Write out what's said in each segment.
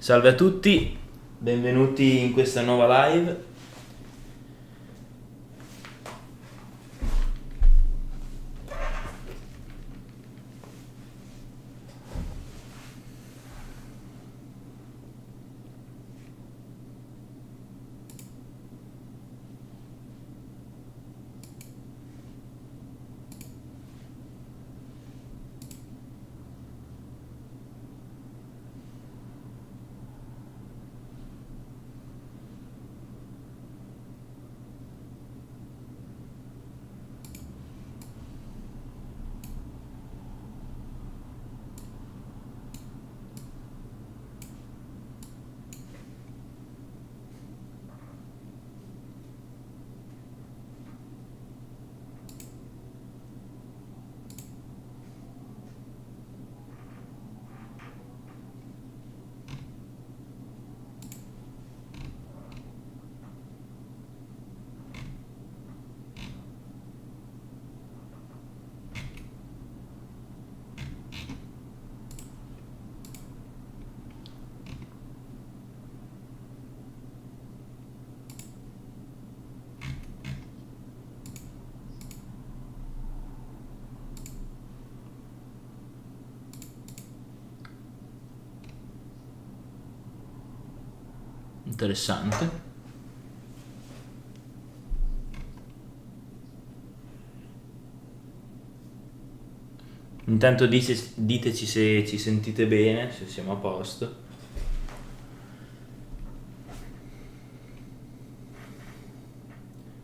Salve a tutti, benvenuti in questa nuova live. Interessante. Intanto diteci se ci sentite bene, se siamo a posto.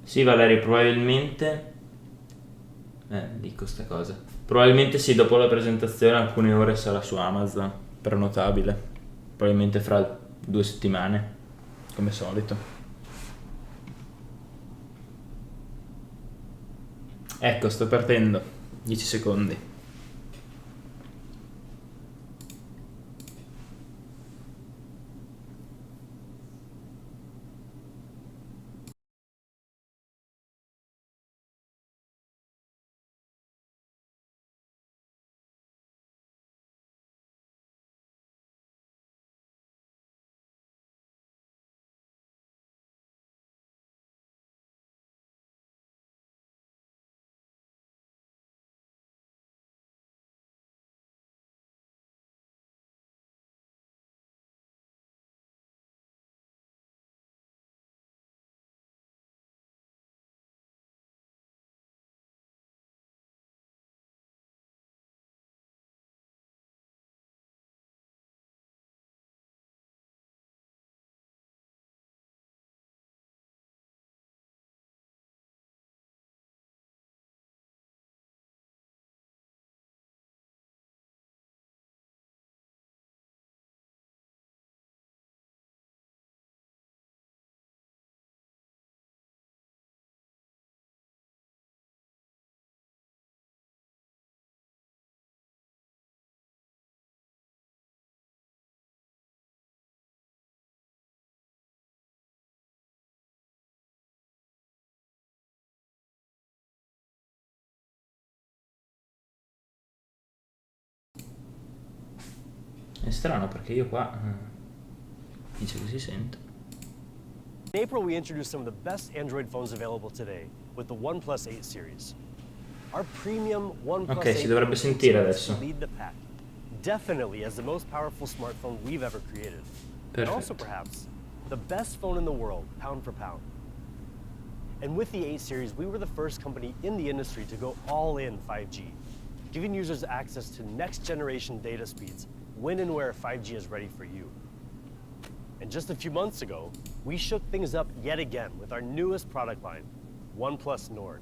Sì, Valerio, probabilmente... dico sta cosa. Probabilmente sì, dopo la presentazione alcune ore sarà su Amazon, prenotabile. Probabilmente fra 2 settimane, come solito. Ecco, sto partendo. 10 secondi. È strano perché io qua dice che si sente. In April, we introduced some of the best Android phones available today with the OnePlus 8 series. Our premium OnePlus Ok, 8 si dovrebbe sentire adesso. lead the pack, definitely as the most powerful smartphone we've ever created. And also Perfetto. perhaps the best phone in the world, pound for pound. And with the 8 series, we were the first company in the industry to go all in 5G, giving users access to next generation data speeds when and where 5G is ready for you. And just a few months ago, we shook things up yet again with our newest product line, OnePlus Nord.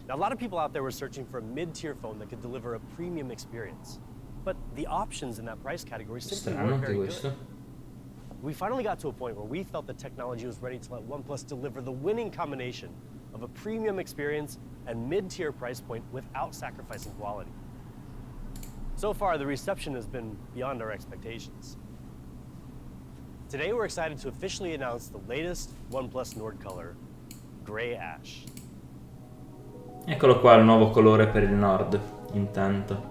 Now, a lot of people out there were searching for a mid-tier phone that could deliver a premium experience. But the options in that price category simply Strano weren't anche very questo. good. We finally got to a point where we felt the technology was ready to let OnePlus deliver the winning combination of a premium experience and mid-tier price point without sacrificing quality. So far, the reception has been beyond our expectations. Today, we're excited to officially announce the latest OnePlus Nord color, Gray Ash. Eccolo qua il nuovo colore per il Nord, intanto.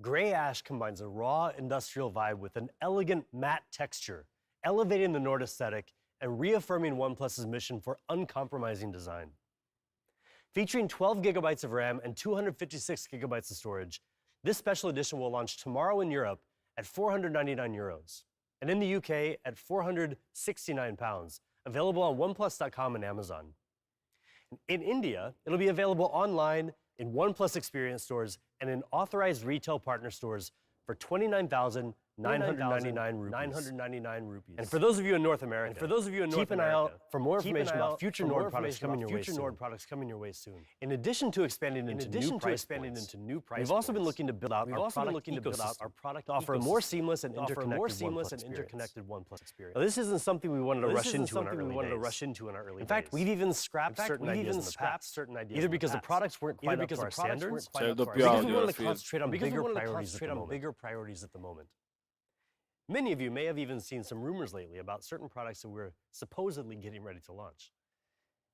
Gray ash combines a raw industrial vibe with an elegant matte texture, elevating the Nord aesthetic and reaffirming OnePlus's mission for uncompromising design. Featuring 12 gigabytes of RAM and 256 gigabytes of storage, this special edition will launch tomorrow in Europe at €499, and in the UK at £469, available on OnePlus.com and Amazon. In India, it'll be available online in OnePlus Experience stores and in authorized retail partner stores for 29,999 rupees. And for those of you in North America, keep an eye out for more information about future Nord products coming your way soon. In addition to expanding into new price points, we've also been looking to build out our product ecosystem to offer a more seamless and interconnected OnePlus experience. Now, this isn't something we wanted to rush into in our early days. In fact, we've even scrapped certain ideas in the past, either because the products weren't quite up to our standards, C'è il because doppio we audio wanted alla to fine. concentrate on bigger priorities at the moment. Many of you may have even seen some rumors lately about certain products that we're supposedly getting ready to launch.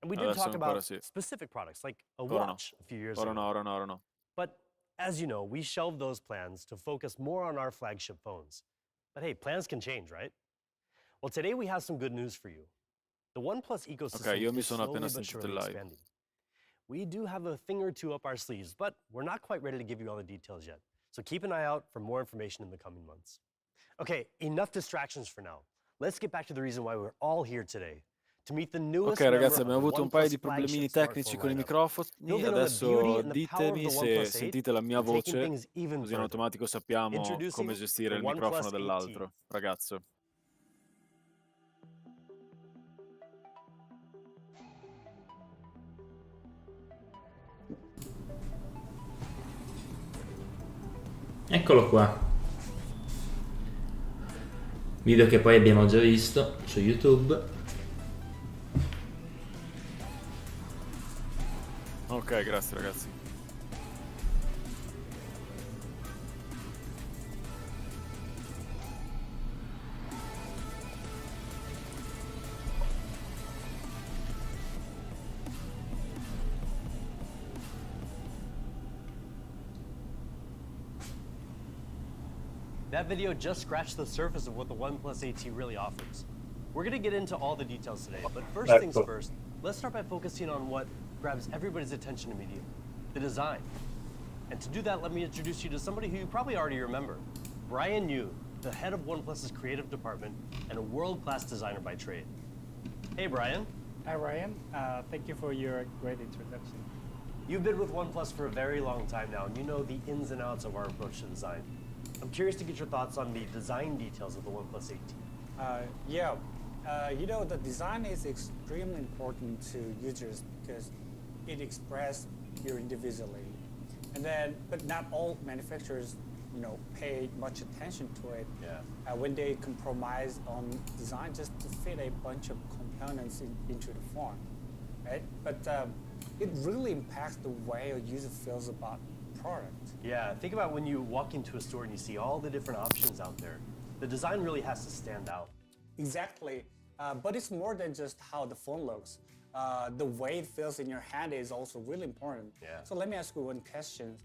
And we did Adesso talk ancora about sì. specific products, like a Ora no. watch a few years Ora ago. no, ora no, ora no. But as you know, we shelved those plans to focus more on our flagship phones. But hey, plans can change, right? Well, today we have some good news for you. The OnePlus ecosystem Ok, io mi is sono appena slowly but sentito surely live. expanding. We do have a thing or two up our sleeves, but we're not quite ready to give you all the details yet. So keep an eye out for more information in the coming months. Okay, enough distractions for now. Let's get back to the reason why we're all here today. To meet the newest Ok member ragazzi, of abbiamo the avuto un paio OnePlus di problemini flagship tecnici smartphone con i lineup. microfoni, Building on the adesso beauty and the power of ditemi the se OnePlus 8 sentite la mia and taking voce, things even così in further. automatico sappiamo Introducing come gestire the il microfono OnePlus 8T. dell'altro, ragazzo. Eccolo qua. Video che poi abbiamo già visto su YouTube. Ok, grazie ragazzi. That video just scratched the surface of what the OnePlus 8T really offers. We're going to get into all the details today, but first things first, let's start by focusing on what grabs everybody's attention immediately, the design. And to do that, let me introduce you to somebody who you probably already remember, Brian Yu, the head of OnePlus's creative department and a world-class designer by trade. Hey, Brian. Hi, Ryan. Thank you for your great introduction. You've been with OnePlus for a very long time now, and you know the ins and outs of our approach to design. I'm curious to get your thoughts on the design details of the OnePlus 8T. You know, the design is extremely important to users because it expresses your individuality. But not all manufacturers, pay much attention to it. Yeah. When they compromise on design just to fit a bunch of components into the phone, right? But it really impacts the way a user feels about product. Yeah, think about when you walk into a store and you see all the different options out there. The design really has to stand out. Exactly, but it's more than just how the phone looks. The way it feels in your hand is also really important. Yeah. So let me ask you one question.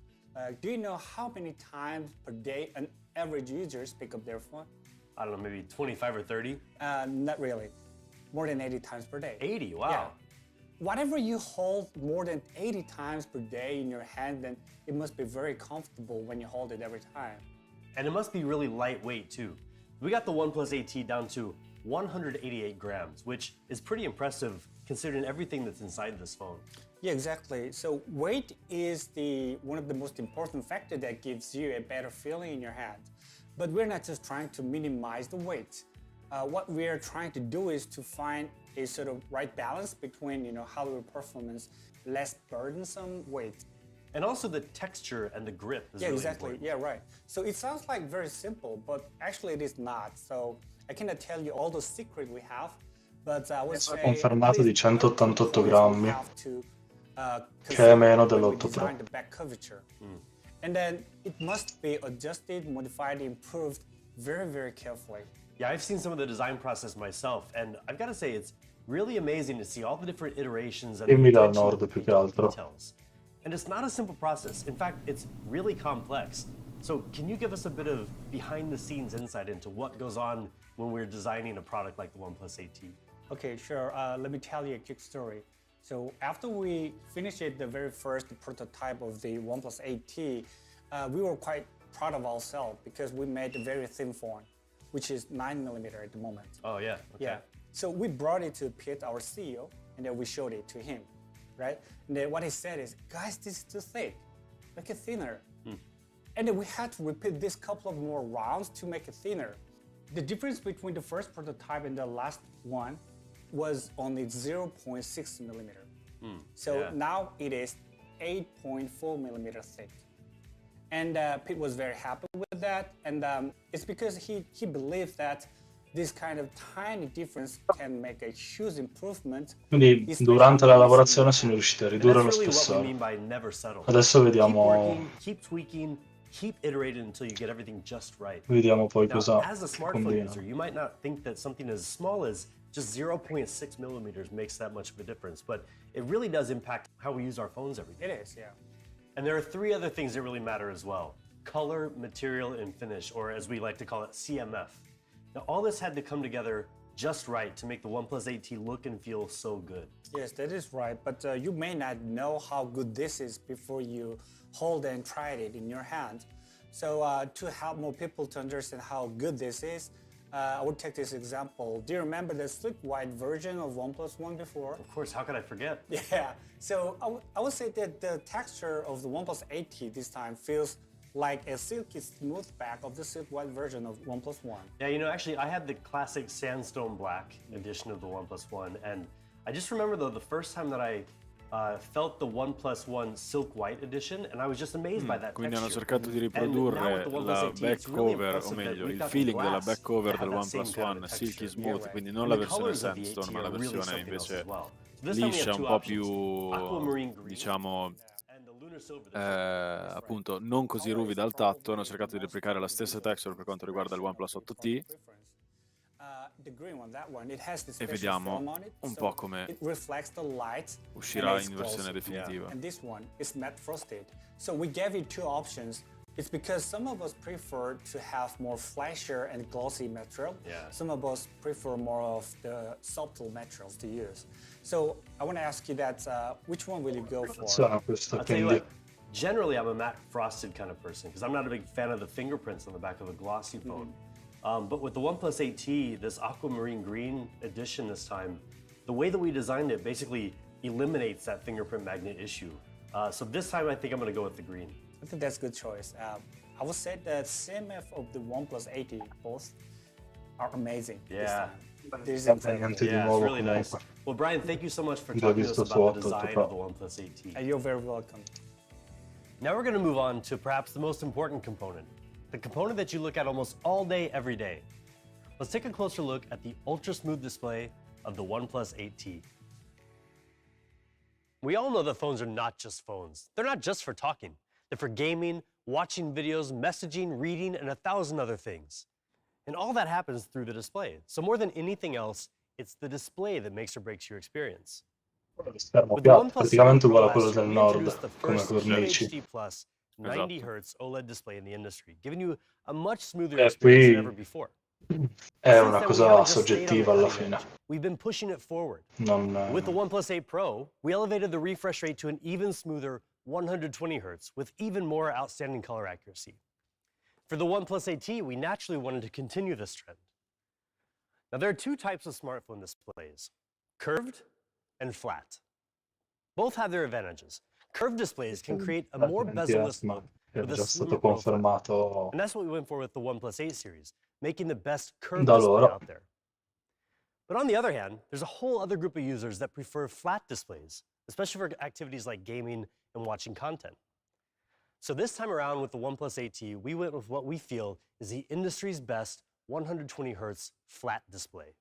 Do you know how many times per day an average user pick up their phone? I don't know, maybe 25 or 30? Not really. More than 80 times per day. 80, wow. Yeah. Whatever you hold more than 80 times per day in your hand, then it must be very comfortable when you hold it every time. And it must be really lightweight too. We got the OnePlus 8T down to 188 grams, which is pretty impressive considering everything that's inside this phone. Yeah, exactly. So weight is one of the most important factors that gives you a better feeling in your hand. But we're not just trying to minimize the weight. What we're trying to do is to find a sort of right balance between, hardware performance, less burdensome weight. And also the texture and the grip is Yeah, really exactly. important. Yeah, right. So it sounds like very simple, but actually it is not. So I cannot tell you all the secret we have, but I would say confermato di 188 grammi, che è meno dell'8 Pro. The back curvature. And then it must be adjusted, modified, improved very, very carefully. Yeah, I've seen some of the design process myself, and I've got to say it's really amazing to see all the different iterations and Dimmi dal attention nord più che altro. details. And it's not a simple process. In fact, it's really complex. So can you give us a bit of behind the scenes insight into what goes on when we're designing a product like the OnePlus 8T? Okay, sure. Let me tell you a quick story. So after we finished the very first prototype of the OnePlus 8T, we were quite proud of ourselves because we made a very thin phone, which is 9mm at the moment. Oh yeah. Okay. Yeah. So we brought it to Pete, our CEO, and then we showed it to him, right? And then what he said is, guys, this is too thick, make it thinner. And then we had to repeat this couple of more rounds to make it thinner. The difference between the first prototype and the last one was only 0.6mm. So now it is 8.4mm thick. And Pete was very happy with that. And it's because he believed that this kind of tiny difference can make a huge improvement. Quindi durante la lavorazione sono riusciti a And ridurre that's lo really what we spessore. mean by never settle. Adesso Keep vediamo, working, keep tweaking, keep iterating until you get everything just right. vediamo poi Now, cosa as a smartphone combina. user, you might not think that something as small as just 0.6mm makes that much of a difference, but it really does impact how we use our phones every day. It is, yeah. And there are three other things that really matter as well: color, material, and finish, or as we like to call it, CMF. Now, all this had to come together just right to make the OnePlus 8T look and feel so good. Yes, that is right. But you may not know how good this is before you hold and try it in your hand. So to help more people to understand how good this is, I would take this example. Do you remember the slick white version of OnePlus One before? Of course, how could I forget? Yeah. So I would say that the texture of the OnePlus 8T this time feels like a silky smooth back of the silk white version of OnePlus One. Yeah, you know, actually, I had the classic sandstone black edition of the OnePlus One, and I just remember though the first time that I felt the OnePlus One silk white edition, and I was just amazed by that Quindi hanno texture. cercato di riprodurre la back cover, o meglio, il feeling della back cover del OnePlus One silky smooth, quindi non la versione sandstone, ma la versione invece liscia, un po' più, diciamo, appunto non così ruvida al tatto. Hanno cercato di replicare la stessa texture per quanto riguarda il OnePlus 8T. E vediamo un po' come uscirà in versione definitiva. And this one is matte frosted. So we gave it two options. It's because some of us prefer to have more flashier and glossy material. Yeah. Some of us prefer more of the subtle materials to use. So I want to ask you that which one will you go for? Attenzione a questo, I'll tell you quindi what, generally I'm a matte frosted kind of person because I'm not a big fan of the fingerprints on the back of a glossy phone. But with the OnePlus 8T, this aquamarine green edition this time, the way that we designed it basically eliminates that fingerprint magnet issue. So this time I think I'm going to go with the green. I think that's a good choice. I would say the CMF of the OnePlus 8T both are amazing. Yeah. There's niente di Yeah, it's nuovo really nice. comunque. Well, Brian, thank you so much for L'ho talking to us visto about the sotto, design tutto of the OnePlus 8T. You're very welcome. Now we're going to move on to perhaps the most important component, the component that you look at almost all day, every day. Let's take a closer look at the ultra-smooth display of the OnePlus 8T. We all know that phones are not just phones. They're not just for talking. They're for gaming, watching videos, messaging, reading, and 1,000 other things. And all that happens through the display. So more than anything else, it's the display that makes or breaks your experience. Lo schermo With the piatto, OnePlus praticamente 7 uguale a Pro quello last del year, we nord, introduced the come first cornici. HD Plus 90 Hz OLED display in the industry, giving you a much smoother E experience qui than ever before. è Since una then, we cosa haven't just stayed on soggettiva the alla cutting fine. edge. We've been pushing it forward. Non, With the OnePlus 8 Pro, we elevated the refresh rate to an even smoother 120 Hz with even more outstanding color accuracy. For the OnePlus 8T, we naturally wanted to continue this trend. Now, there are two types of smartphone displays, curved and flat. Both have their advantages. Curved displays can create a more bezel-less look è with a già slimmer stato profile. confermato And that's what we went for with the OnePlus 8 series, making the best curved da display loro. out there. But on the other hand, there's a whole other group of users that prefer flat displays, especially for activities like gaming and watching content. So this time around with the OnePlus 8T, we went with what we feel is the industry's best 120 Hz flat display.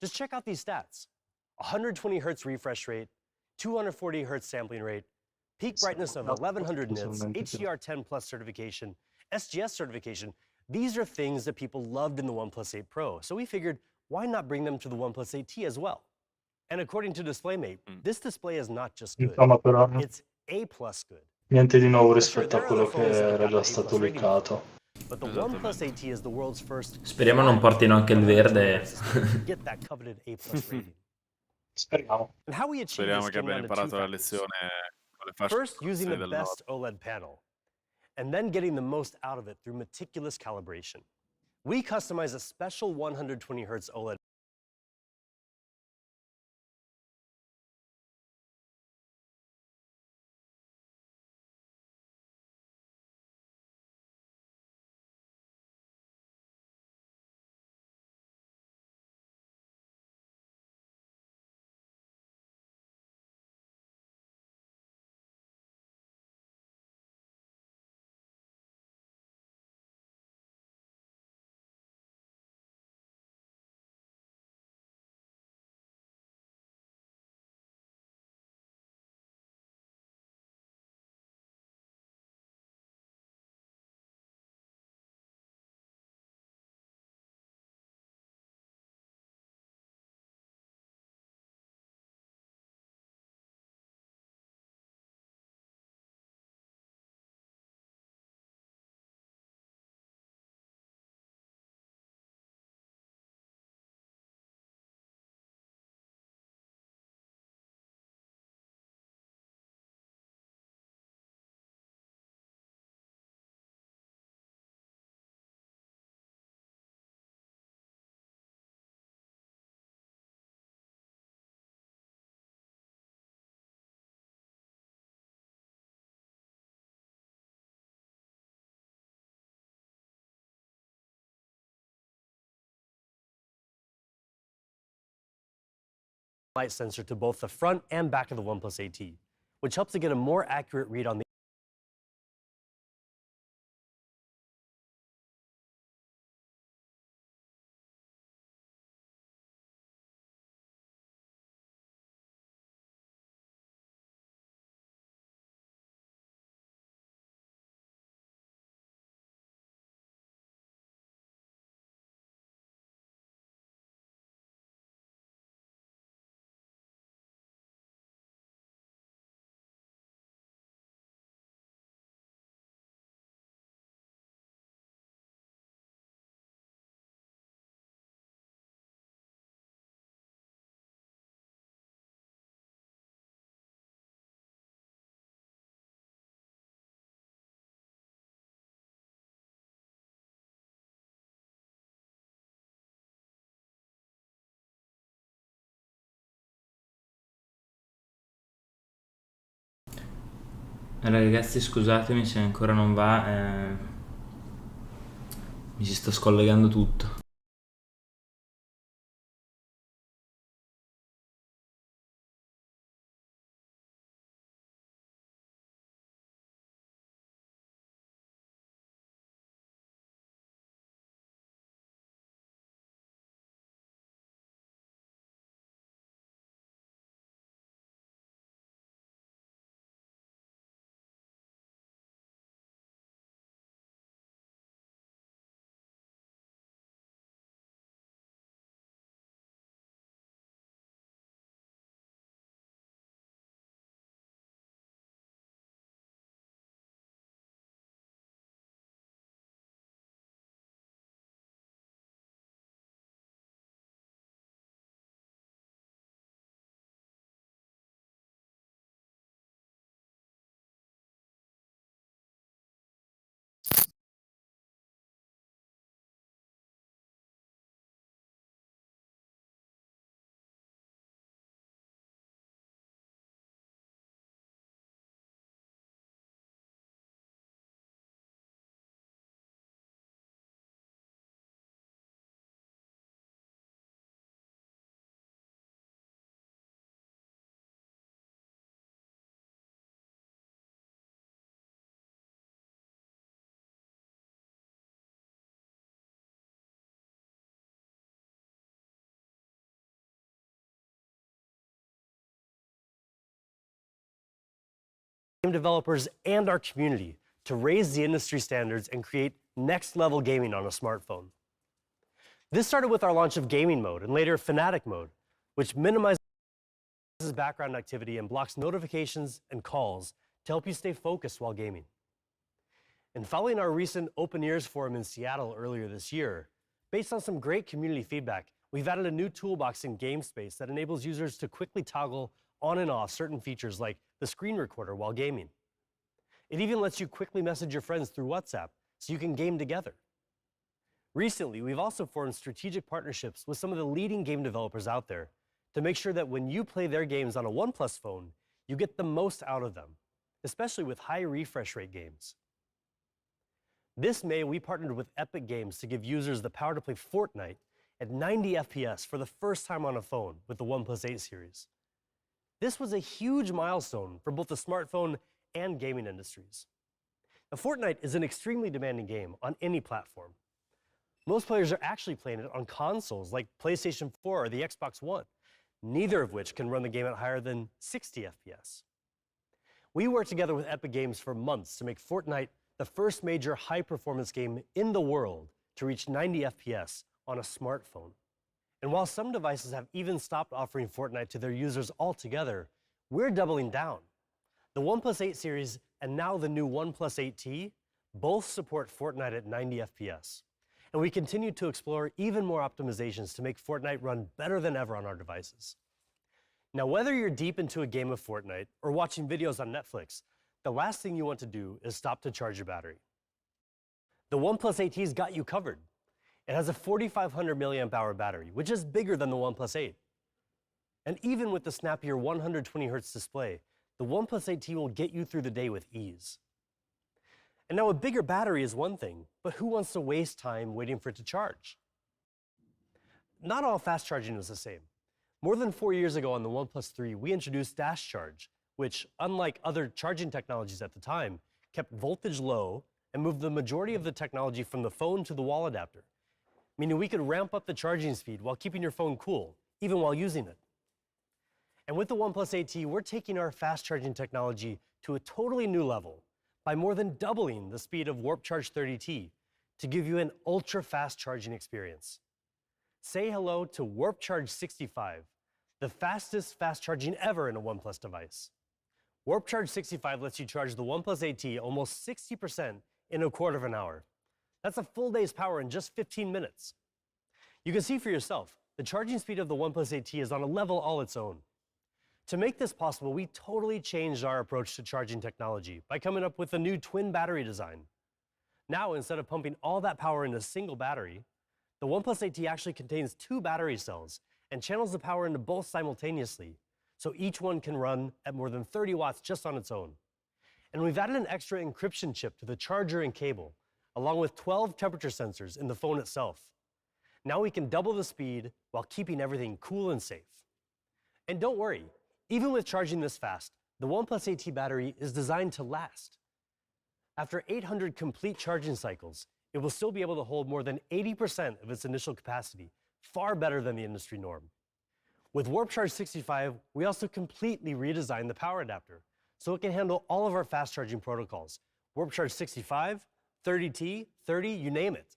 Just check out these stats. 120 Hz refresh rate, 240 Hz sampling rate, peak brightness of 1100 nits, HDR10 Plus certification, SGS certification. These are things that people loved in the OnePlus 8 Pro. So we figured, why not bring them to the OnePlus 8T as well? And according to DisplayMate, this display is not just good. Insomma, però, It's A+ good. Niente di nuovo Sure, rispetto a there are other quello che phones that have era gotten già an stato A+ rating before, leakato. but the OnePlus AT is the world's first Speriamo non portino anche il 120 verde. Hz display to get that coveted A+ rating. Speriamo. And how we achieve Speriamo this che came abbiano down to two imparato la factors. lezione con le fasce First, using the del best nord. OLED panel, and then getting the most out of it through meticulous calibration. We customize a special 120 Hz OLED light sensor to both the front and back of the OnePlus AT, which helps to get a more accurate read on the Allora, ragazzi, scusatemi se ancora non va, mi si sta scollegando tutto. game developers and our community to raise the industry standards and create next-level gaming on a smartphone. This started with our launch of Gaming Mode and later Fanatic Mode, which minimizes background activity and blocks notifications and calls to help you stay focused while gaming. And following our recent Open Ears Forum in Seattle earlier this year, based on some great community feedback, we've added a new toolbox in GameSpace that enables users to quickly toggle on and off certain features like the screen recorder while gaming. It even lets you quickly message your friends through WhatsApp so you can game together. Recently, we've also formed strategic partnerships with some of the leading game developers out there to make sure that when you play their games on a OnePlus phone, you get the most out of them, especially with high refresh rate games. This May, we partnered with Epic Games to give users the power to play Fortnite at 90 FPS for the first time on a phone with the OnePlus 8 series. This was a huge milestone for both the smartphone and gaming industries. Now, Fortnite is an extremely demanding game on any platform. Most players are actually playing it on consoles like PlayStation 4 or the Xbox One, neither of which can run the game at higher than 60 FPS. We worked together with Epic Games for months to make Fortnite the first major high-performance game in the world to reach 90 FPS on a smartphone. And while some devices have even stopped offering Fortnite to their users altogether, we're doubling down. The OnePlus 8 series and now the new OnePlus 8T both support Fortnite at 90 FPS. And we continue to explore even more optimizations to make Fortnite run better than ever on our devices. Now, whether you're deep into a game of Fortnite or watching videos on Netflix, the last thing you want to do is stop to charge your battery. The OnePlus 8T's got you covered. It has a 4,500 milliamp hour battery, which is bigger than the OnePlus 8. And even with the snappier 120 Hz display, the OnePlus 8T will get you through the day with ease. And now a bigger battery is one thing, but who wants to waste time waiting for it to charge? Not all fast charging is the same. More than 4 years ago on the OnePlus 3, we introduced Dash Charge, which, unlike other charging technologies at the time, kept voltage low and moved the majority of the technology from the phone to the wall adapter, meaning we could ramp up the charging speed while keeping your phone cool, even while using it. And with the OnePlus 8T, we're taking our fast charging technology to a totally new level by more than doubling the speed of Warp Charge 30T to give you an ultra-fast charging experience. Say hello to Warp Charge 65, the fastest fast charging ever in a OnePlus device. Warp Charge 65 lets you charge the OnePlus 8T almost 60% in a quarter of an hour. That's a full day's power in just 15 minutes. You can see for yourself, the charging speed of the OnePlus 8T is on a level all its own. To make this possible, we totally changed our approach to charging technology by coming up with a new twin battery design. Now, instead of pumping all that power into a single battery, the OnePlus 8T actually contains 2 battery cells and channels the power into both simultaneously, so each one can run at more than 30 watts just on its own. And we've added an extra encryption chip to the charger and cable, along with 12 temperature sensors in the phone itself. Now we can double the speed while keeping everything cool and safe. And don't worry, even with charging this fast, the OnePlus 8T battery is designed to last. After 800 complete charging cycles, it will still be able to hold more than 80% of its initial capacity, far better than the industry norm. With Warp Charge 65, we also completely redesigned the power adapter, so it can handle all of our fast charging protocols. Warp Charge 65, 30T, 30, you name it.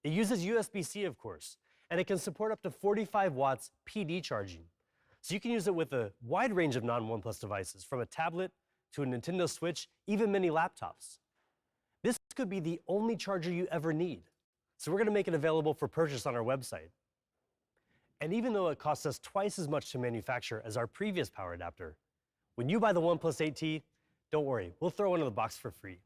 It uses USB-C, of course, and it can support up to 45 watts PD charging. So you can use it with a wide range of non-OnePlus devices, from a tablet to a Nintendo Switch, even mini laptops. This could be the only charger you ever need. So we're going to make it available for purchase on our website. And even though it costs us twice as much to manufacture as our previous power adapter, when you buy the OnePlus 8T, don't worry, we'll throw one in the box for free.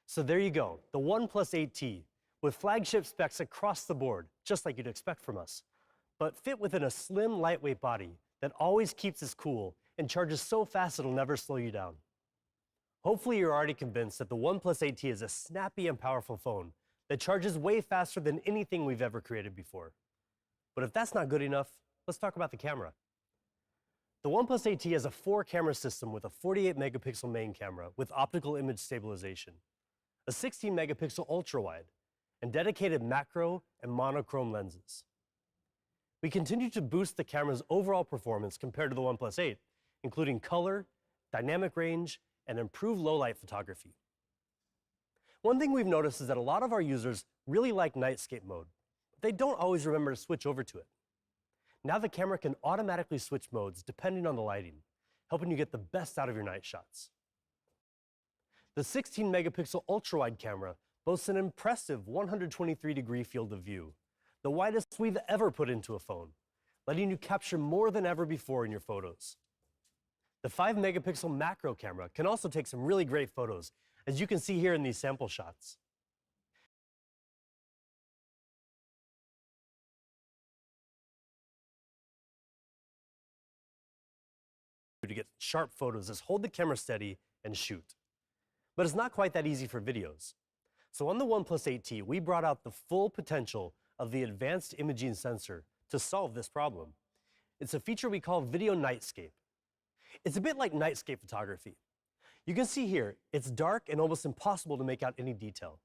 So there you go, the OnePlus 8T, with flagship specs across the board, just like you'd expect from us, but fit within a slim, lightweight body that always keeps us cool and charges so fast it'll never slow you down. Hopefully you're already convinced that the OnePlus 8T is a snappy and powerful phone that charges way faster than anything we've ever created before. But if that's not good enough, let's talk about the camera. The OnePlus 8T has a 4-camera system with a 48-megapixel main camera with optical image stabilization, a 16-megapixel ultra-wide, and dedicated macro and monochrome lenses. We continue to boost the camera's overall performance compared to the OnePlus 8, including color, dynamic range, and improved low-light photography. One thing we've noticed is that a lot of our users really like nightscape mode, but they don't always remember to switch over to it. Now the camera can automatically switch modes depending on the lighting, helping you get the best out of your night shots. The 16-megapixel ultra-wide camera boasts an impressive 123-degree field of view, the widest we've ever put into a phone, letting you capture more than ever before in your photos. The 5-megapixel macro camera can also take some really great photos, as you can see here in these sample shots. To get sharp photos is hold the camera steady and shoot. But it's not quite that easy for videos. So on the OnePlus 8T, we brought out the full potential of the advanced imaging sensor to solve this problem. It's a feature we call Video Nightscape. It's a bit like nightscape photography. You can see here, it's dark and almost impossible to make out any detail.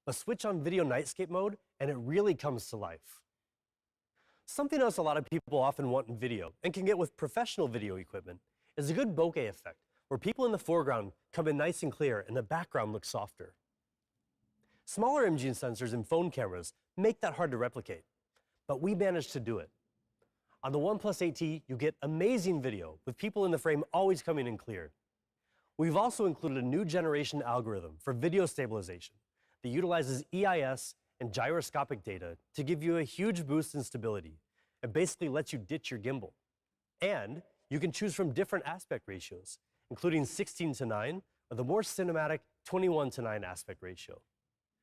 But switch on Video Nightscape mode, and it really comes to life. Something else a lot of people often want in video, and can get with professional video equipment, is a good bokeh effect, where people in the foreground come in nice and clear and the background looks softer. Smaller imaging sensors in phone cameras make that hard to replicate, but we managed to do it. On the OnePlus 8T, you get amazing video with people in the frame always coming in clear. We've also included a new generation algorithm for video stabilization that utilizes EIS and gyroscopic data to give you a huge boost in stability and basically lets you ditch your gimbal. And you can choose from different aspect ratios, including 16:9 or the more cinematic 21:9 aspect ratio.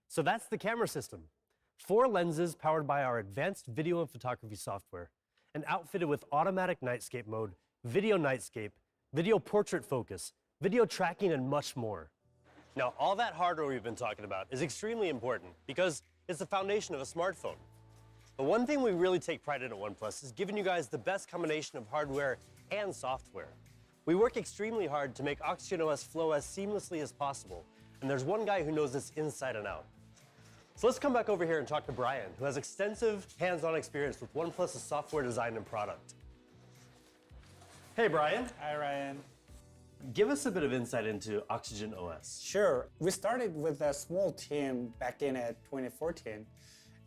So that's the camera system. 4 lenses powered by our advanced video and photography software, and outfitted with automatic nightscape mode, video nightscape, video portrait focus, video tracking, and much more. Now, all that hardware we've been talking about is extremely important because it's the foundation of a smartphone. But one thing we really take pride in at OnePlus is giving you guys the best combination of hardware and software. We work extremely hard to make OxygenOS flow as seamlessly as possible, and there's one guy who knows this inside and out. So let's come back over here and talk to Brian, who has extensive hands-on experience with OnePlus's software design and product. Hey, Brian. Hi, Ryan. Give us a bit of insight into OxygenOS. Sure. We started with a small team back in 2014,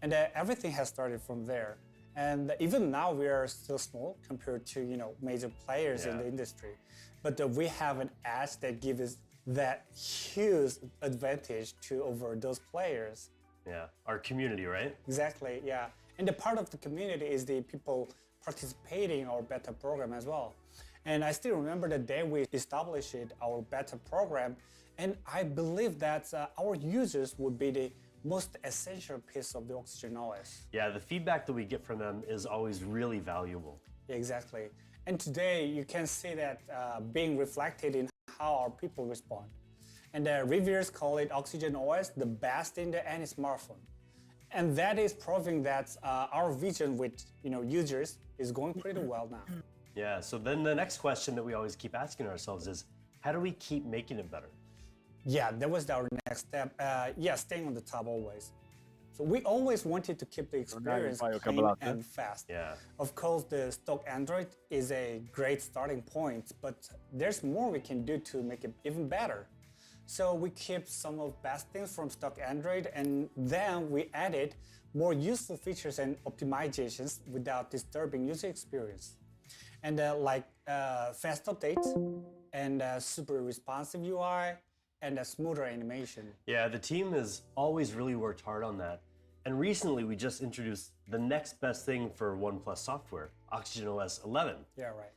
and everything has started from there. And even now we are still small compared to major players in the industry, but we have an edge that gives us that huge advantage over those players. Yeah, our community, right? Exactly, yeah. And the part of the community is the people participating in our beta program as well. And I still remember the day we established our beta program, and I believe that our users would be the most essential piece of the OxygenOS. Yeah, the feedback that we get from them is always really valuable. Exactly. And today you can see that being reflected in how our people respond. And the reviewers call it OxygenOS the best in any smartphone. And that is proving that our vision with users is going pretty well now. Yeah, so then the next question that we always keep asking ourselves is, how do we keep making it better? Yeah, that was our next step. Staying on the top always. So we always wanted to keep the experience clean and fast. Yeah. Of course, the stock Android is a great starting point, but there's more we can do to make it even better. So we keep some of best things from stock Android, and then we added more useful features and optimizations without disturbing user experience. And like fast updates and super responsive UI and a smoother animation. Yeah, the team has always really worked hard on that. And recently we just introduced the next best thing for OnePlus software, OxygenOS 11. Yeah, right.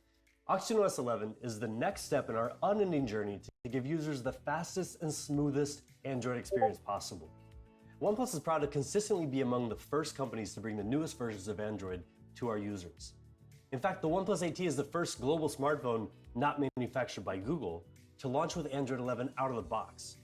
OxygenOS 11 is the next step in our unending journey to give users the fastest and smoothest Android experience possible. OnePlus is proud to consistently be among the first companies to bring the newest versions of Android to our users. In fact, the OnePlus 8T is the first global smartphone not manufactured by Google to launch with Android 11 out of the box.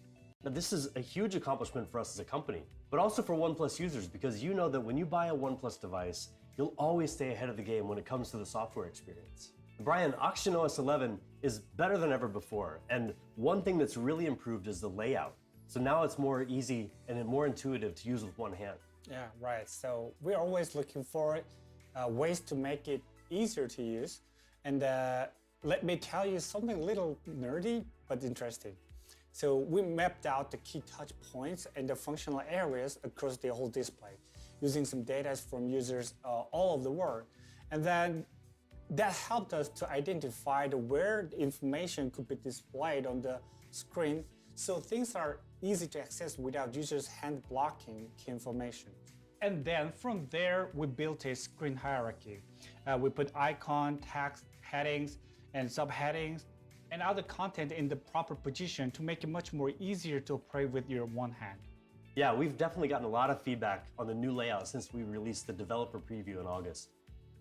Now, this is a huge accomplishment for us as a company, but also for OnePlus users, because you know that when you buy a OnePlus device, you'll always stay ahead of the game when it comes to the software experience. Brian, OxygenOS 11 is better than ever before, and one thing that's really improved is the layout. So now it's more easy and more intuitive to use with one hand. Yeah, right. So we're always looking for ways to make it easier to use. And let me tell you something a little nerdy, but interesting. So we mapped out the key touch points and the functional areas across the whole display, using some data from users all over the world. And then that helped us to identify where the information could be displayed on the screen, so things are easy to access without users hand blocking key information. And then from there, we built a screen hierarchy. We put icon, text, headings, and subheadings, and other content in the proper position to make it much more easier to operate with your one hand. Yeah, we've definitely gotten a lot of feedback on the new layout since we released the developer preview in August.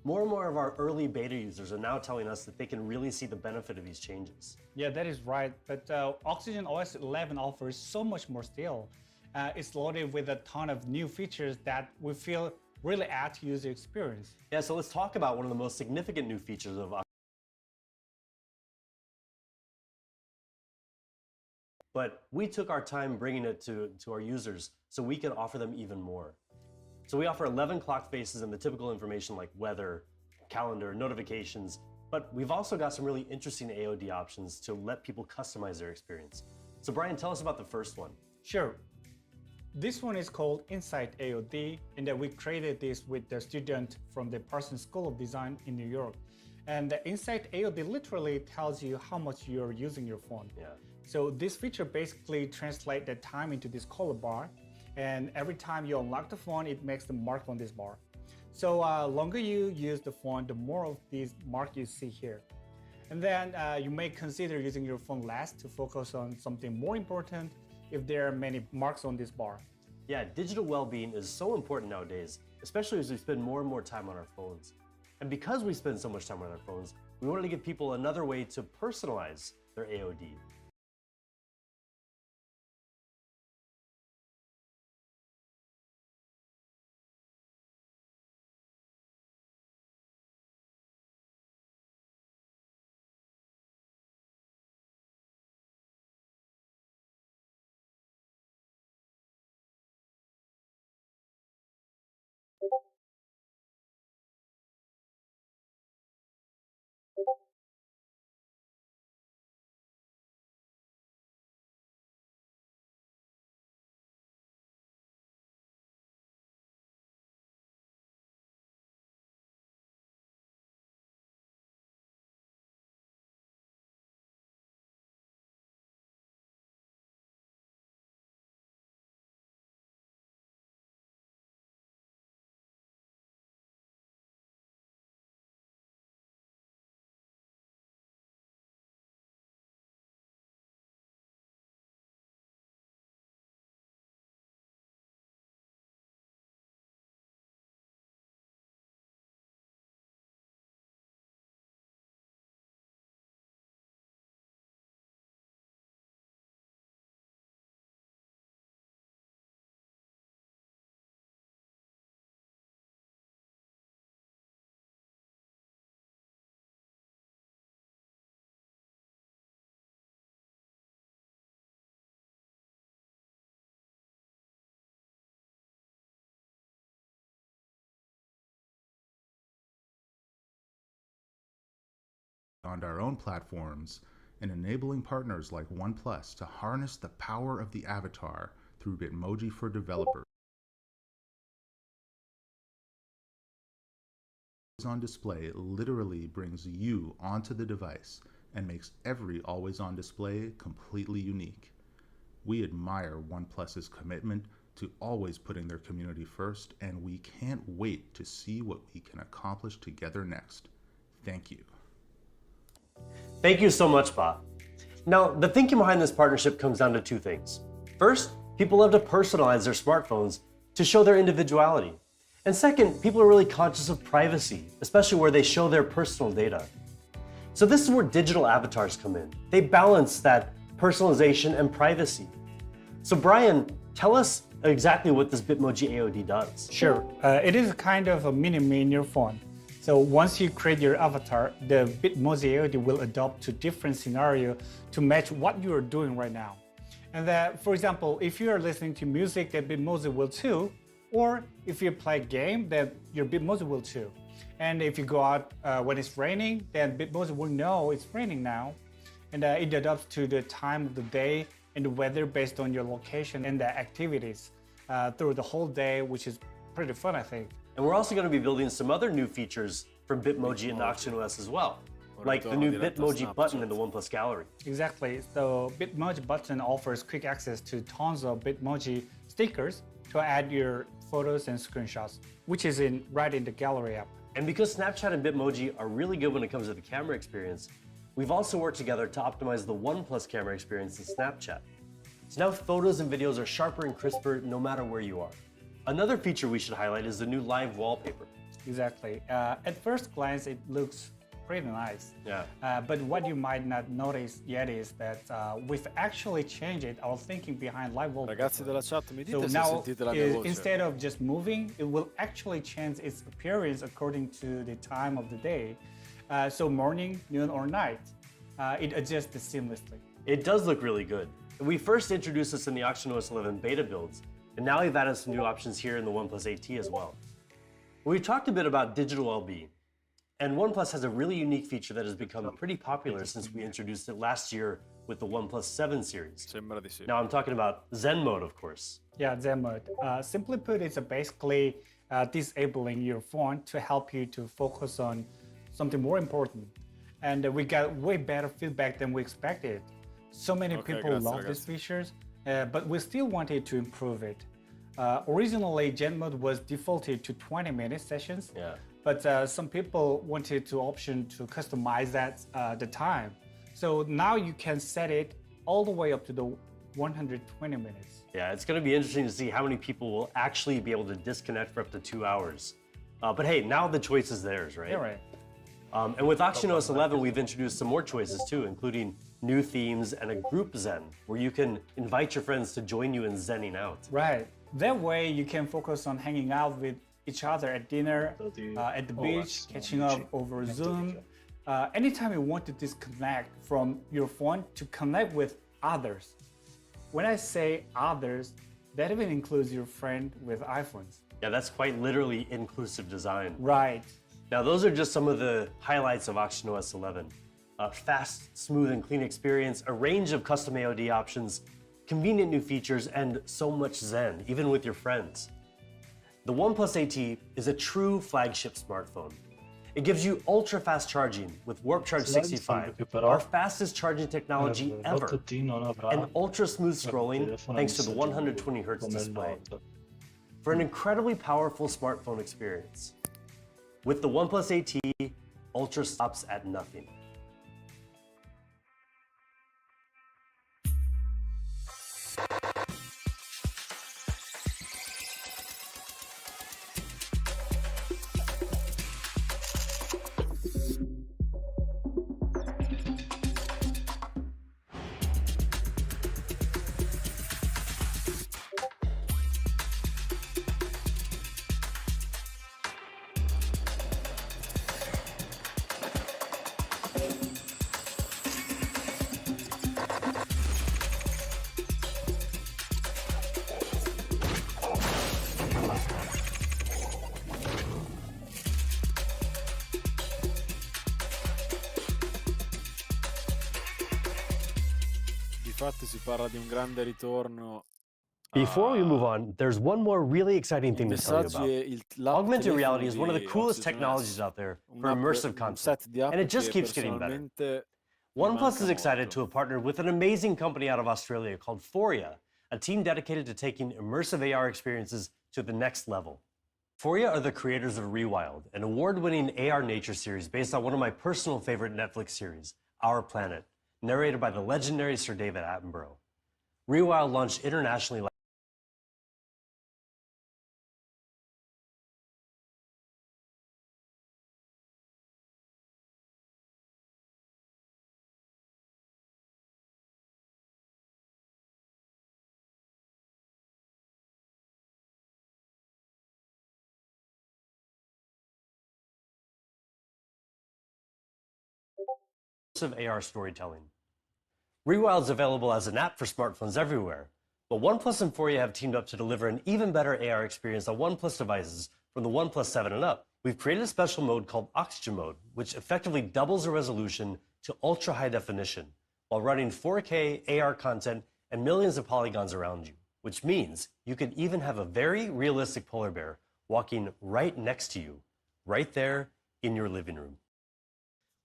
More and more of our early beta users are now telling us that they can really see the benefit of these changes. Yeah, that is right, but Oxygen OS 11 offers so much more still. It's loaded with a ton of new features that we feel really add to user experience. Yeah, so let's talk about one of the most significant new features of But we took our time bringing it to our users so we can offer them even more. So we offer 11 clock faces and the typical information like weather, calendar, notifications, but we've also got some really interesting AOD options to let people customize their experience. So Brian, tell us about the first one. Sure. This one is called Insight AOD, and we created this with the student from the Parsons School of Design in New York. And the Insight AOD literally tells you how much you're using your phone. Yeah. So this feature basically translates the time into this color bar, and every time you unlock the phone, it makes the mark on this bar. So longer you use the phone, the more of these marks you see here. And then you may consider using your phone less to focus on something more important if there are many marks on this bar. Yeah, digital well-being is so important nowadays, especially as we spend more and more time on our phones. And because we spend so much time on our phones, we wanted to give people another way to personalize their AOD. On our own platforms and enabling partners like OnePlus to harness the power of the avatar through Bitmoji for developers. On display literally brings you onto the device and makes every always on display completely unique. We admire OnePlus's commitment to always putting their community first, and we can't wait to see what we can accomplish together next. Thank you. Thank you so much, Ba. Now, the thinking behind this partnership comes down to two things. First, people love to personalize their smartphones to show their individuality. And second, people are really conscious of privacy, especially where they show their personal data. So this is where digital avatars come in. They balance that personalization and privacy. So Brian, tell us exactly what this Bitmoji AOD does. Sure. It is kind of a mini-me in your phone. So once you create your avatar, the Bitmoji AOD will adapt to different scenarios to match what you are doing right now. And that, for example, if you are listening to music, then Bitmoji will too. Or if you play a game, then your Bitmoji will too. And if you go out when it's raining, then Bitmoji will know it's raining now. And it adapts to the time of the day and the weather based on your location and the activities through the whole day, which is pretty fun, I think. And we're also going to be building some other new features from Bitmoji and OxygenOS as well, like the new Bitmoji button in the OnePlus Gallery. Exactly. The Bitmoji button offers quick access to tons of Bitmoji stickers to add your photos and screenshots, which is right in the Gallery app. And because Snapchat and Bitmoji are really good when it comes to the camera experience, we've also worked together to optimize the OnePlus camera experience in Snapchat. So now photos and videos are sharper and crisper no matter where you are. Another feature we should highlight is the new live wallpaper. Exactly. At first glance, it looks pretty nice. Yeah. But what you might not notice yet is that we've actually changed it, our thinking behind live wallpaper. Ragazzi della chat, mi dite So se now, sentite la mia voce. instead of just moving, it will actually change its appearance according to the time of the day. So morning, noon, or night, it adjusts seamlessly. It does look really good. We first introduced this in the OxygenOS 11 beta builds, and now we've added some new options here in the OnePlus 8T as well. We talked a bit about digital LB, and OnePlus has a really unique feature that has become pretty popular since we introduced it last year with the OnePlus 7 series. Sembra di sì. Now I'm talking about Zen mode, of course. Yeah, Zen mode. Simply put, it's basically disabling your phone to help you to focus on something more important. And we got way better feedback than we expected. So many people love these features, but we still wanted to improve it. Originally, Zen mode was defaulted to 20-minute sessions, but some people wanted to option to customize that the time. So now you can set it all the way up to the 120 minutes. Yeah, it's going to be interesting to see how many people will actually be able to disconnect for up to 2 hours. But hey, now the choice is theirs, right? Yeah, right. And with OxygenOS 11, we've introduced some more choices too, including new themes and a group Zen, where you can invite your friends to join you in Zenning out. Right. That way you can focus on hanging out with each other at dinner, at the beach, catching up over Zoom. Anytime you want to disconnect from your phone to connect with others. When I say others, that even includes your friend with iPhones. Yeah, that's quite literally inclusive design. Right. Now, those are just some of the highlights of OxygenOS 11. Fast, smooth, and clean experience, a range of custom AOD options, convenient new features, and so much Zen, even with your friends. The OnePlus 8T is a true flagship smartphone. It gives you ultra-fast charging with Warp Charge 65, our fastest charging technology ever, and ultra-smooth scrolling thanks to the 120Hz display. For an incredibly powerful smartphone experience. With the OnePlus 8T, ultra stops at nothing. Infatti si parla di un grande ritorno. Before we move on, there's one more really exciting thing to tell you about. Augmented reality is one of the coolest technologies out there for immersive content, and it just keeps getting better. OnePlus is excited to have partnered with an amazing company out of Australia called Foria, a team dedicated to taking immersive AR experiences to the next level. Foria are the creators of Rewild, an award-winning AR nature series based on one of my personal favorite Netflix series, Our Planet, narrated by the legendary Sir David Attenborough. Rewild launched internationally of AR storytelling. Rewild is available as an app for smartphones everywhere, but OnePlus and Foria have teamed up to deliver an even better AR experience on OnePlus devices from the OnePlus 7 and up. We've created a special mode called Oxygen Mode, which effectively doubles the resolution to ultra-high definition while running 4K AR content and millions of polygons around you, which means you could even have a very realistic polar bear walking right next to you, right there in your living room.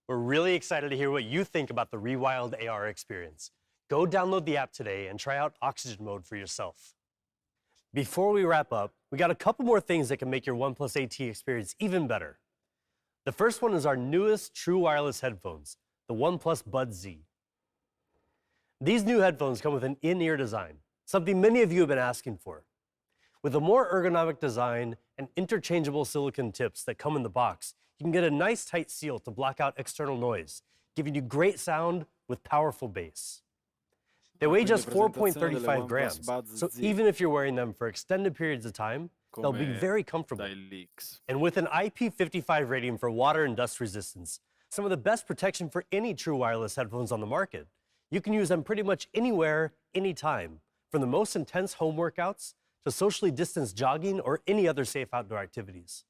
We're really excited to hear what you think about the Rewild AR experience. Go download the app today and try out Oxygen Mode for yourself. Before we wrap up, we got a couple more things that can make your OnePlus AT experience even better. The first one is our newest true wireless headphones, the OnePlus Buds Z. These new headphones come with an in-ear design, something many of you have been asking for. With a more ergonomic design and interchangeable silicone tips that come in the box, you can get a nice tight seal to block out external noise, giving you great sound with powerful bass. They weigh just 4.35 grams, so even if you're wearing them for extended periods of time, they'll be very comfortable. And with an IP55 rating for water and dust resistance, some of the best protection for any true wireless headphones on the market, you can use them pretty much anywhere, anytime, from the most intense home workouts to socially distanced jogging or any other safe outdoor activities.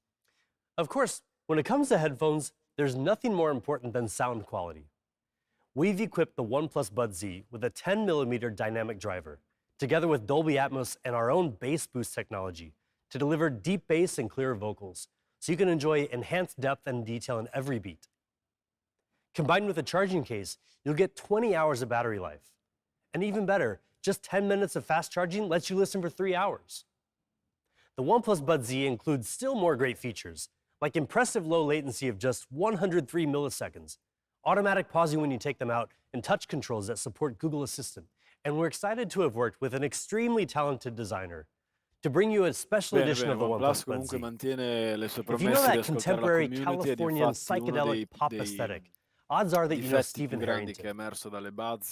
Of course, when it comes to headphones, there's nothing more important than sound quality. We've equipped the OnePlus Buds Z with a 10mm dynamic driver, together with Dolby Atmos and our own bass boost technology, to deliver deep bass and clear vocals, so you can enjoy enhanced depth and detail in every beat. Combined with a charging case, you'll get 20 hours of battery life. And even better, just 10 minutes of fast charging lets you listen for 3 hours. The OnePlus Buds Z includes still more great features, like impressive low latency of just 103 milliseconds, automatic pausing when you take them out, and touch controls that support Google Assistant. And we're excited to have worked with an extremely talented designer to bring you a special edition of the OnePlus Buds Z. If you know that contemporary Californian psychedelic pop aesthetic, odds are that you know Stephen Harrington.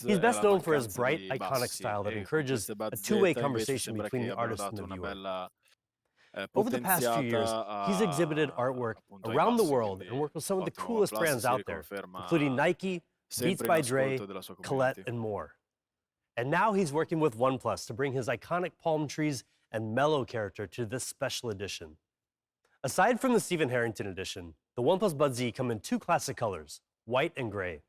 He's best known for his bright, iconic style that encourages a two-way conversation between the artist and the viewer. Over the past few years, he's exhibited artwork around the world and worked with some of the coolest brands out there, including Nike, Beats by Dre, Colette, and more. And now he's working with OnePlus to bring his iconic palm trees and mellow character to this special edition. Aside from the Stephen Harrington edition, the OnePlus Buds Z come in two classic colors, white and gray.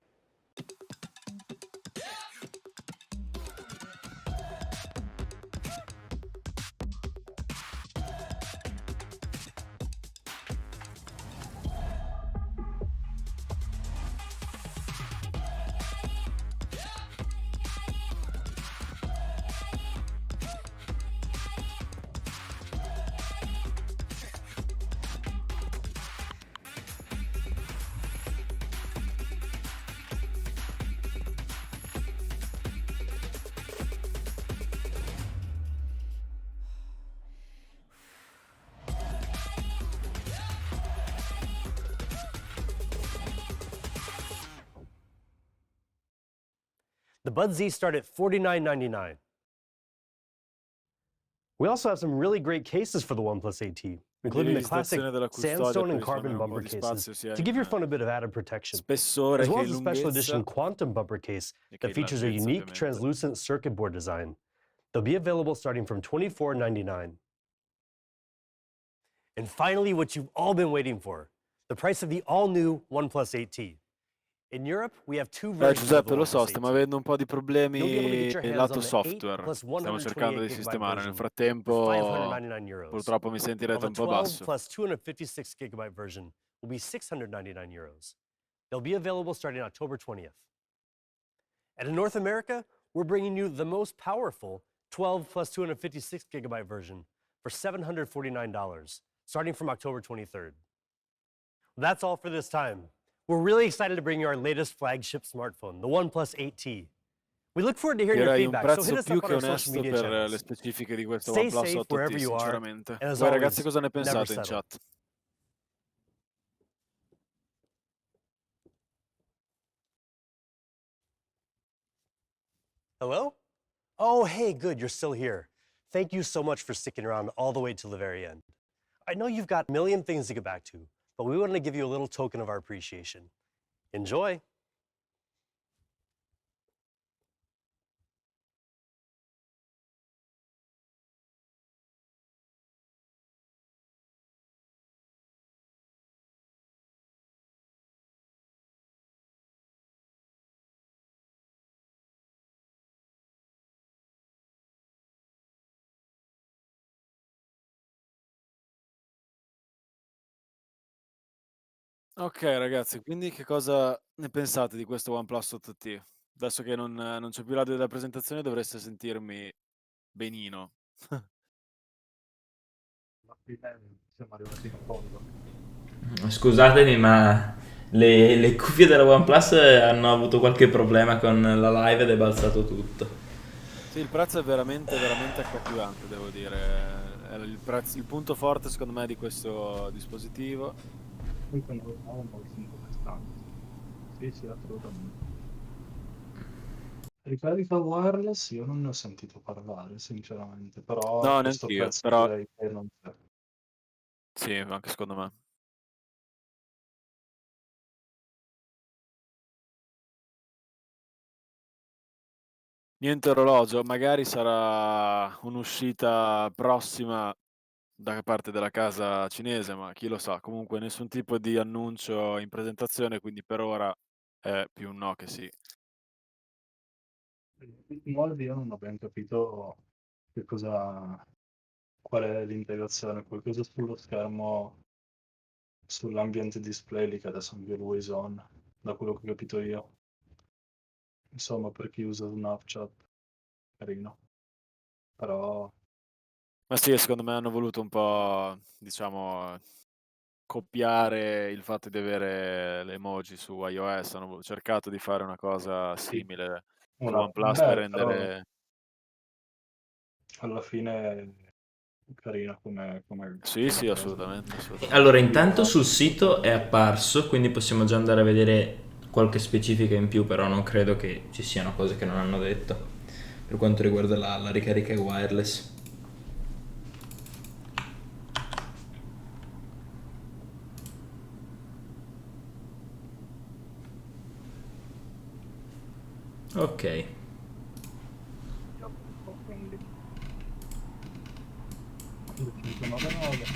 The Buds Z start at $49.99. We also have some really great cases for the OnePlus AT, including the classic sandstone and carbon bumper cases to give your phone a bit of added protection, as well as a special edition quantum bumper case that features a unique translucent circuit board design. They'll be available starting from $24.99. And finally, what you've all been waiting for, the price of the all-new OnePlus AT. In Europe, we have two versions of the Giuseppe, lo so, OnePlus stiamo AT. avendo un po' di You'll be able to problemi get your hands lato on the 8 software. plus Stiamo cercando 128 di gigabyte sistemare. Nel version for frattempo, 599 euros. purtroppo mi sentirete While un the po' 12 basso. plus 256 gigabyte version will be 699 euros. They'll be available starting October 20th. And in North America, we're bringing you the most powerful 12 plus 256 gigabyte version for $749, starting from October 23rd. That's all for this time. We're really excited to bring you our latest flagship smartphone, the OnePlus 8T. We look forward to hearing your Direi un feedback, so hit prezzo us più up on che our social onesto media per channels. le specifiche di questo Stay OnePlus safe 8T, wherever you are, sinceramente. and as Voi always, ragazzi cosa ne never pensate in settle. chat? Hello? Oh, hey, good, you're still here. Thank you so much for sticking around all the way till the very end. I know you've got a million things to get back to, but we wanted to give you a little token of our appreciation. Enjoy. Ok ragazzi, quindi che cosa ne pensate di questo OnePlus 8T? Adesso che non c'è più l'audio della presentazione dovreste sentirmi benino. Alla fine siamo arrivati in fondo. Scusatemi, ma le cuffie della OnePlus hanno avuto qualche problema con la live ed è balzato tutto. Sì, il prezzo è veramente, veramente accattivante, devo dire. È il punto forte secondo me di questo dispositivo. Poi quando lo usavo molto interessante. Sì, sì, assolutamente. Ricarica wireless io non ne ho sentito parlare, sinceramente, però a No, questo neanch'io, prezzo però direi che non c'è. sì, anche secondo me. Niente orologio, magari sarà un'uscita prossima da parte della casa cinese, ma chi lo sa. Comunque nessun tipo di annuncio in presentazione, quindi per ora è più un no che sì. In molti io non ho ben capito che cosa, qual è l'integrazione, qualcosa sullo schermo, sull'ambiente display lì che adesso anche lui is on, da quello che ho capito io. Insomma, per chi usa Snapchat, carino. Però Ma sì, secondo me hanno voluto un po', diciamo, copiare il fatto di avere le emoji su iOS, hanno cercato di fare una cosa sì, simile su una, OnePlus per beh, però rendere... alla fine è carina Sì, come sì, cosa. assolutamente, assolutamente. Allora, Ti dico intanto la sul stessa sito è cosa. apparso, quindi possiamo già andare a vedere qualche specifica in più, però non credo che ci siano cose che non hanno detto per quanto riguarda la ricarica wireless. Ok. Vediamo un po', quindi 599,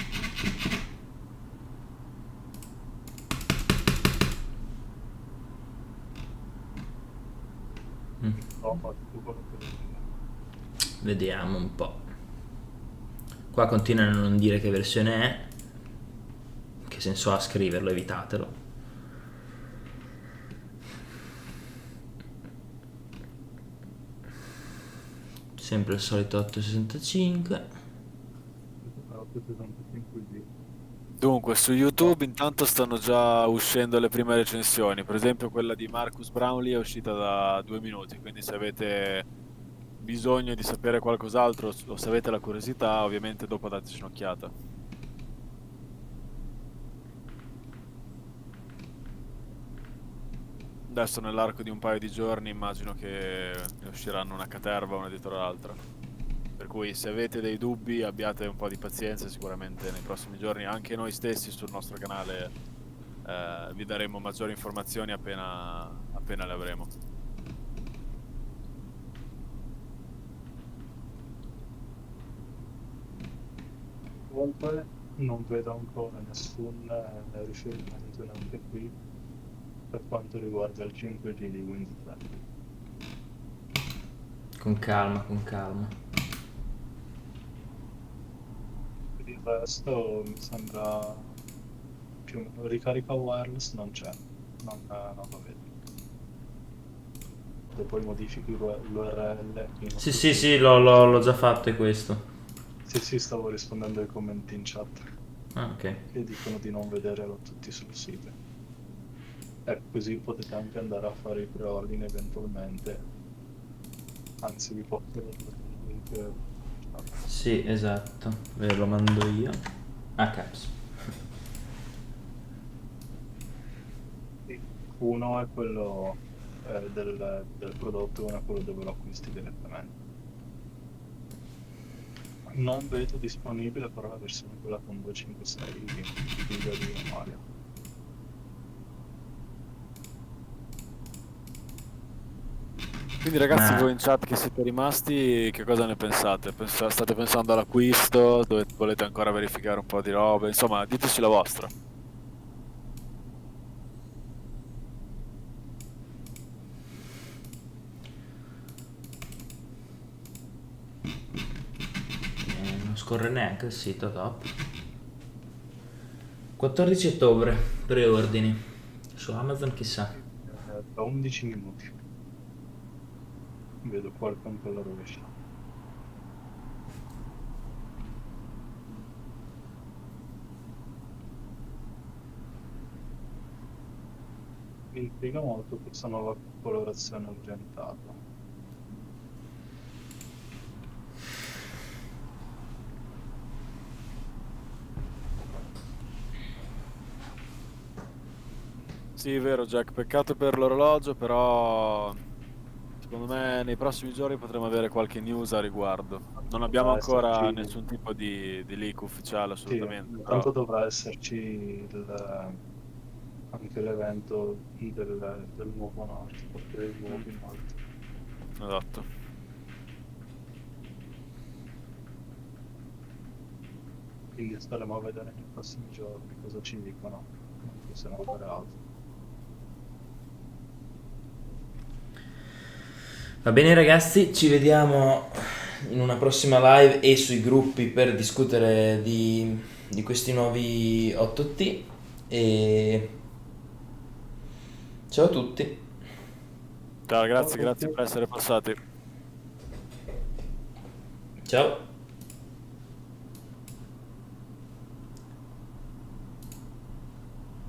Mm. insomma, tutto quello che vuoi. Vediamo un po'. Qua continuano a non dire che versione è. Che senso ha scriverlo? Evitatelo. Sempre il solito 865. Questo però 65 GB. Dunque, su No, YouTube intanto stanno già uscendo le prime recensioni, per esempio quella di Marcus Brownlee è uscita da 2 minuti, quindi se avete bisogno di sapere qualcos'altro o se avete la curiosità, ovviamente dopo dateci un'occhiata. Adesso nell'arco di un paio di giorni immagino che ne usciranno una caterva una dietro l'altra. Per cui se avete dei dubbi abbiate un po' di pazienza, sicuramente nei prossimi giorni anche noi stessi sul nostro canale vi daremo maggiori informazioni appena le avremo. comunque non vedo ancora nessun riferimento neanche qui per quanto riguarda il 5G di Windows 7. Con calma, con calma. Per il resto mi sembra più o meno ricarica wireless non c'è, non lo vedo. Se poi modifichi l'URL del Sì, nostro sì, sì, sito, l'ho già fatto e questo. sì, sì, stavo rispondendo ai commenti in chat Ah, ok. che dicono di non vederlo tutti sul sito. E così potete anche andare a fare i pre-ordine eventualmente. Anzi, vi posso dare il link in chat. Sì, esatto. Ve lo mando io. Ah, caps. Sì. Uno è quello del prodotto, uno è quello dove lo acquisti direttamente. Non vedo disponibile però la versione quella con 256 giga di memoria. Quindi ragazzi, voi Ma in chat che siete rimasti, che cosa ne pensate? State pensando all'acquisto? Volete ancora verificare un po' di robe? Insomma, diteci la vostra. non scorre neanche il sito top. 14 ottobre, preordini. Su Amazon chissà. Da 11 minuti. Vedo qualcuno con la rovescia. Mi intriga molto questa nuova colorazione argentata. Sì, è vero Jack, peccato per l'orologio, però secondo me nei prossimi giorni potremo avere qualche news a riguardo. Non abbiamo Dovrà ancora esserci, nessun tipo di leak ufficiale sì, assolutamente, però intanto dovrà esserci anche l'evento del nuovo Note, perché dei nuovi Note. esatto. Quindi staremo a vedere nei prossimi giorni cosa ci dicono, non possiamo fare altro. Va bene ragazzi, ci vediamo in una prossima live e sui gruppi per discutere di questi nuovi 8T e ciao a tutti. Ciao Ciao a ragazzi, grazie tutti. per essere passati. Ciao.